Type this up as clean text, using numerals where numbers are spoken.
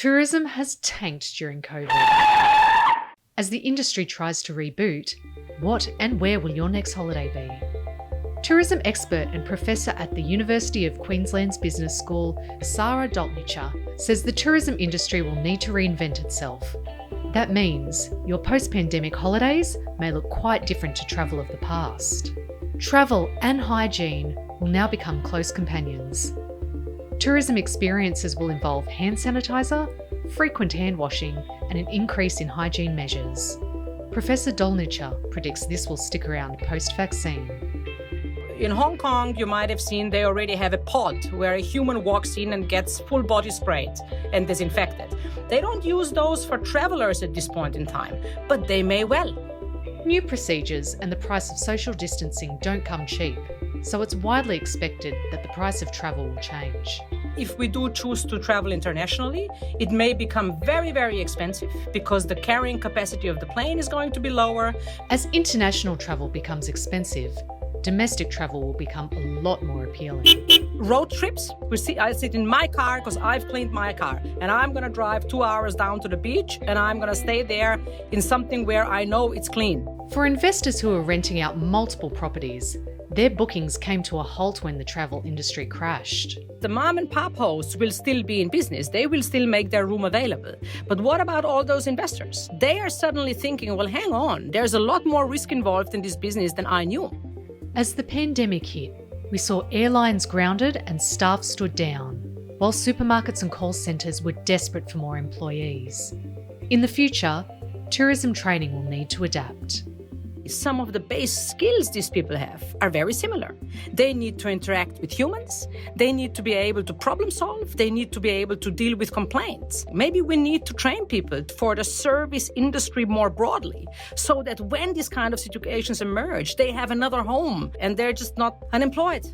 Tourism has tanked during COVID. As the industry tries to reboot, what and where will your next holiday be? Tourism expert and professor at the University of Queensland's Business School, Sara Dolnicar, says the tourism industry will need to reinvent itself. That means your post-pandemic holidays may look quite different to travel of the past. Travel and hygiene will now become close companions. Tourism experiences will involve hand sanitizer, frequent hand washing, and an increase in hygiene measures. Professor Dolnicar predicts this will stick around post-vaccine. In Hong Kong, you might have seen they already have a pod where a human walks in and gets full body sprayed and disinfected. They don't use those for travelers at this point in time, but they may well. New procedures and the price of social distancing don't come cheap, so it's widely expected that the price of travel will change. If we do choose to travel internationally, it may become very, very expensive because the carrying capacity of the plane is going to be lower. As international travel becomes expensive, domestic travel will become a lot more appealing. Road trips, I sit in my car because I've cleaned my car, and I'm going to drive 2 hours down to the beach, and I'm going to stay there in something where I know it's clean. For investors who are renting out multiple properties, their bookings came to a halt when the travel industry crashed. The mom and pop hosts will still be in business. They will still make their room available. But what about all those investors? They are suddenly thinking, well, hang on, there's a lot more risk involved in this business than I knew. As the pandemic hit, we saw airlines grounded and staff stood down, while supermarkets and call centres were desperate for more employees. In the future, tourism training will need to adapt. Some of the base skills these people have are very similar. They need to interact with humans. They need to be able to problem solve. They need to be able to deal with complaints. Maybe we need to train people for the service industry more broadly so that when these kind of situations emerge, they have another home and they're just not unemployed.